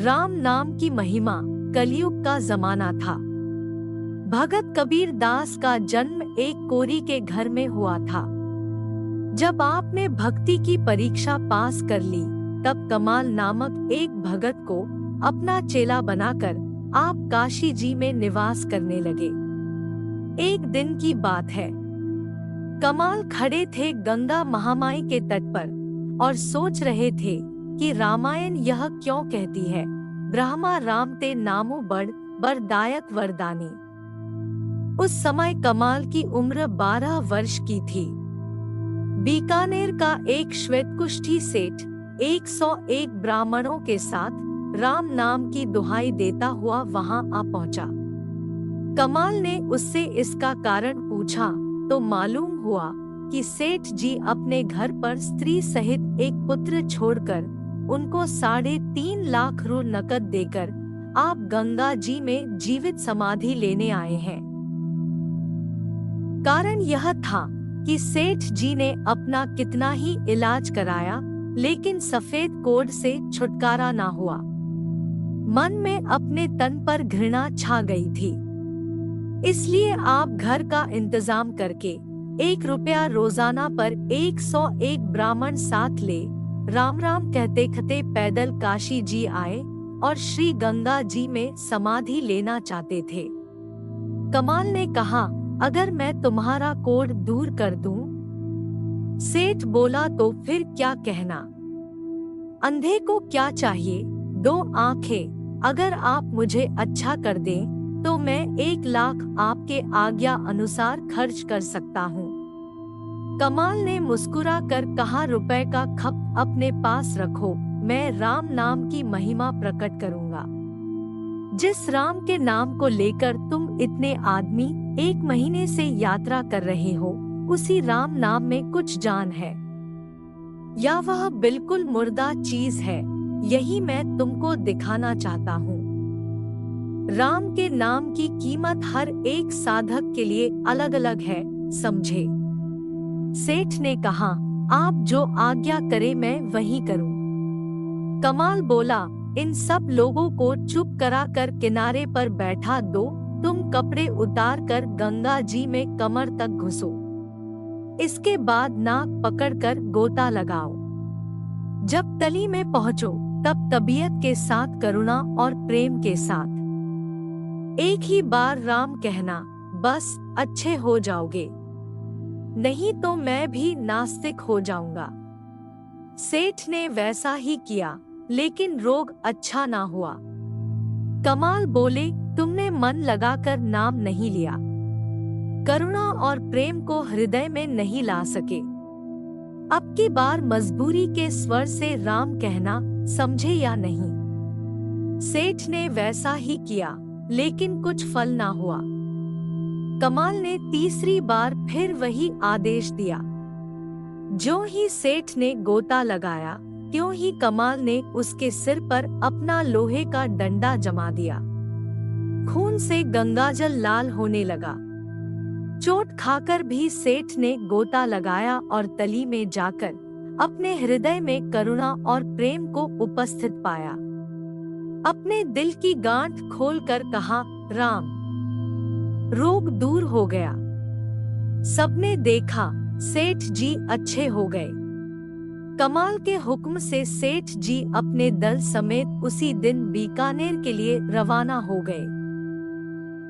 राम नाम की महिमा। कलयुग का जमाना था। भगत कबीर दास का जन्म एक कोरी के घर में हुआ था। जब आपने भक्ति की परीक्षा पास कर ली, तब कमाल नामक एक भगत को अपना चेला बनाकर आप काशी जी में निवास करने लगे। एक दिन की बात है। कमाल खड़े थे गंगा महामाई के तट पर और सोच रहे थे कि रामायण यह क्यों कहती है, ब्रह्मा राम ते नामु बड़ वरदायक वरदानी। उस समय कमाल की उम्र 12 वर्ष की थी। बीकानेर का एक श्वेतकुष्ठी सेठ 101 ब्राह्मणों के साथ राम नाम की दुहाई देता हुआ वहां आ पहुंचा। कमाल ने उससे इसका कारण पूछा तो मालूम हुआ कि सेठ जी अपने घर पर स्त्री सहित एक पुत्र छोड़कर उनको 3.5 लाख रू नकद देकर आप गंगा जी में जीवित समाधि लेने आए हैं। कारण यह था कि सेठ जी ने अपना कितना ही इलाज कराया, लेकिन सफेद कोढ़ से छुटकारा ना हुआ। मन में अपने तन पर घृणा छा गई थी। इसलिए आप घर का इंतजाम करके 1 रुपया रोजाना पर 101 ब्राह्मण साथ ले राम राम कहते कहते पैदल काशी जी आए और श्री गंगा जी में समाधि लेना चाहते थे। कमाल ने कहा, अगर मैं तुम्हारा कोढ़ दूर कर दूं? सेठ बोला, तो फिर क्या कहना, अंधे को क्या चाहिए 2 आंखें। अगर आप मुझे अच्छा कर दें तो मैं 1 लाख आपके आज्ञा अनुसार खर्च कर सकता हूँ। कमाल ने मुस्कुरा कर कहा, रुपए का खप अपने पास रखो, मैं राम नाम की महिमा प्रकट करूंगा। जिस राम के नाम को लेकर तुम इतने आदमी 1 महीने से यात्रा कर रहे हो, उसी राम नाम में कुछ जान है या वह बिल्कुल मुर्दा चीज है, यही मैं तुमको दिखाना चाहता हूँ। राम के नाम की कीमत हर एक साधक के लिए अलग अलग है, समझे? सेठ ने कहा, आप जो आज्ञा करे मैं वही करूं। कमाल बोला, इन सब लोगों को चुप करा कर किनारे पर बैठा दो, तुम कपड़े उतार कर गंगा जी में कमर तक घुसो। इसके बाद नाक पकड़कर गोता लगाओ। जब तली में पहुंचो तब तबीयत के साथ करुणा और प्रेम के साथ एक ही बार राम कहना, बस अच्छे हो जाओगे, नहीं तो मैं भी नास्तिक हो जाऊंगा। सेठ ने वैसा ही किया, लेकिन रोग अच्छा ना हुआ। कमाल बोले, तुमने मन लगाकर नाम नहीं लिया, करुणा और प्रेम को हृदय में नहीं ला सके। अब की बार मजबूरी के स्वर से राम कहना, समझे या नहीं? सेठ ने वैसा ही किया, लेकिन कुछ फल ना हुआ। कमाल ने तीसरी बार फिर वही आदेश दिया। जो ही सेठ ने गोता लगाया, त्यों ही कमाल ने उसके सिर पर अपना लोहे का डंडा जमा दिया। खून से गंगाजल लाल होने लगा। चोट खाकर भी सेठ ने गोता लगाया और तली में जाकर अपने हृदय में करुणा और प्रेम को उपस्थित पाया। अपने दिल की गांठ खोलकर कहा, राम। रोग दूर हो गया। सबने देखा, सेठ जी अच्छे हो गए। कमाल के हुक्म से सेठ जी अपने दल समेत उसी दिन बीकानेर के लिए रवाना हो गए।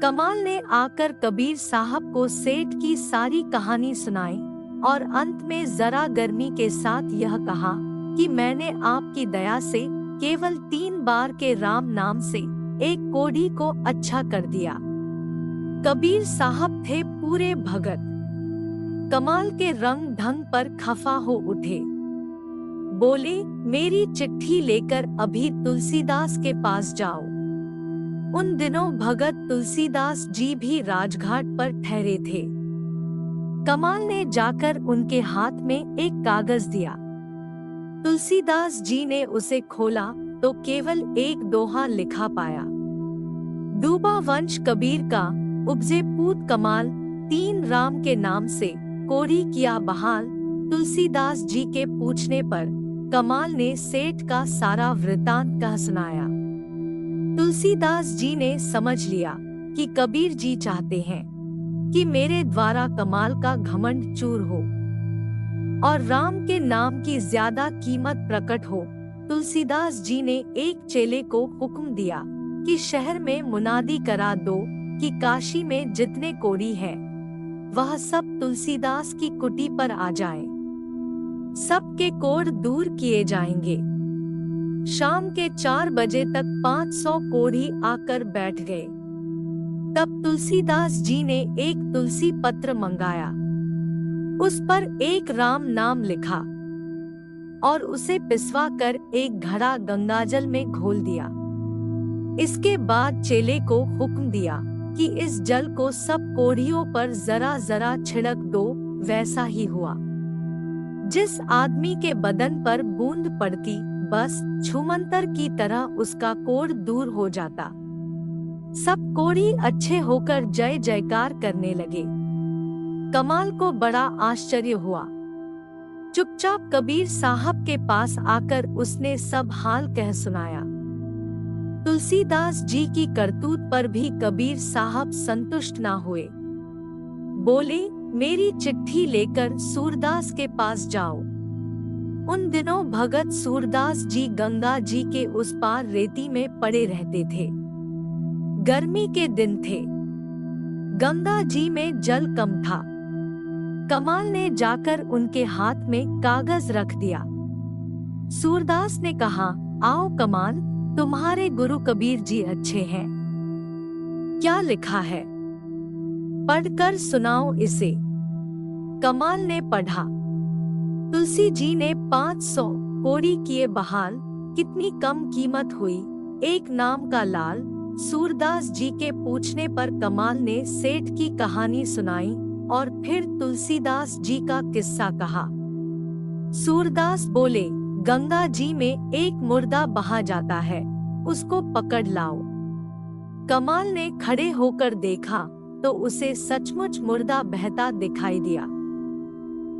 कमाल ने आकर कबीर साहब को सेठ की सारी कहानी सुनाई और अंत में जरा गर्मी के साथ यह कहा कि मैंने आपकी दया से केवल 3 बार के राम नाम से एक कोढ़ी को अच्छा कर दिया। कबीर साहब थे पूरे भगत। कमाल के रंग ढंग पर खफा हो उठे। बोले, मेरी चिट्ठी लेकर अभी तुलसीदास के पास जाओ। उन दिनों भगत तुलसीदास जी भी राजघाट पर ठहरे थे। कमाल ने जाकर उनके हाथ में एक कागज दिया। तुलसीदास जी ने उसे खोला तो केवल एक दोहा लिखा पाया। डूबा वंश कबीर का, उपजे पूत कमाल, 3 राम के नाम से कोढ़ी किया बहाल। तुलसीदास जी के पूछने पर कमाल ने सेठ का सारा वृतांत कह सुनाया। तुलसीदास जी ने समझ लिया कि कबीर जी चाहते हैं कि मेरे द्वारा कमाल का घमंड चूर हो और राम के नाम की ज्यादा कीमत प्रकट हो। तुलसीदास जी ने एक चेले को हुक्म दिया कि शहर में मुनादी करा दो कि काशी में जितने कोढ़ी हैं, वह सब तुलसीदास की कुटी पर आ जाएं। सबके कोढ़ दूर किए जाएंगे। शाम के 4 बजे तक 500 कोढ़ी आकर बैठ गए। तब तुलसीदास जी ने एक तुलसी पत्र मंगाया, उस पर एक राम नाम लिखा और उसे पिसवा कर एक घड़ा गंगाजल में घोल दिया। इसके बाद चेले को हुक्म दिया कि इस जल को सब कोढ़ियों पर जरा जरा छिड़क दो। वैसा ही हुआ। जिस आदमी के बदन पर बूंद पड़ती, बस छूमंतर की तरह उसका कोढ़ दूर हो जाता। सब कोढ़ी अच्छे होकर जय जयकार करने लगे। कमाल को बड़ा आश्चर्य हुआ। चुपचाप कबीर साहब के पास आकर उसने सब हाल कह सुनाया। तुलसीदास जी की करतूत पर भी कबीर साहब संतुष्ट ना हुए। बोले, मेरी चिट्ठी लेकर सूरदास के पास जाओ। उन दिनों भगत सूरदास जी गंगा जी के उस पार रेती में पड़े रहते थे। गर्मी के दिन थे, गंगा जी में जल कम था। कमाल ने जाकर उनके हाथ में कागज रख दिया। सूरदास ने कहा, आओ कमाल, तुम्हारे गुरु कबीर जी अच्छे हैं। क्या लिखा है, पढ़कर सुनाओ इसे। कमाल ने पढ़ा। तुलसी जी ने 500 कोढ़ी किए बहाल। कितनी कम कीमत हुई, एक नाम का लाल। सूरदास जी के पूछने पर कमाल ने सेठ की कहानी सुनाई और फिर तुलसीदास जी का किस्सा कहा। सूरदास बोले, गंगा जी में एक मुर्दा बहा जाता है, उसको पकड़ लाओ। कमाल ने खड़े होकर देखा तो उसे सचमुच मुर्दा बहता दिखाई दिया।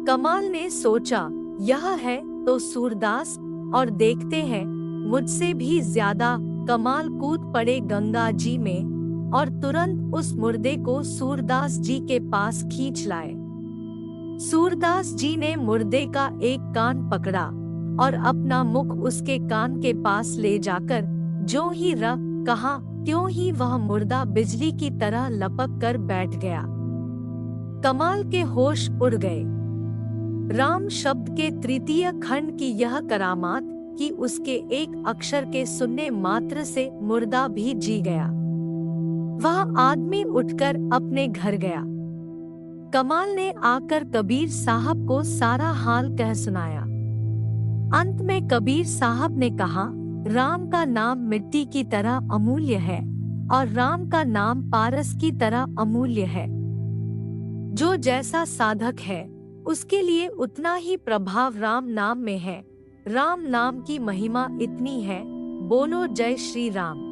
कमाल ने सोचा, यह है तो सूरदास, और देखते हैं मुझसे भी ज्यादा। कमाल कूद पड़े गंगा जी में और तुरंत उस मुर्दे को सूरदास जी के पास खींच लाए। सूरदास जी ने मुर्दे का एक कान पकड़ा और अपना मुख उसके कान के पास ले जाकर जो ही र कहा, त्यों ही वह मुर्दा बिजली की तरह लपक कर बैठ गया। कमाल के होश उड़ गए। राम शब्द के तृतीय खंड की यह करामात कि उसके एक अक्षर के सुनने मात्र से मुर्दा भी जी गया। वह आदमी उठकर अपने घर गया। कमाल ने आकर कबीर साहब को सारा हाल कह सुनाया। अंत में कबीर साहब ने कहा, राम का नाम मिट्टी की तरह अमूल्य है और राम का नाम पारस की तरह अमूल्य है। जो जैसा साधक है उसके लिए उतना ही प्रभाव राम नाम में है। राम नाम की महिमा इतनी है। बोलो जय श्री राम।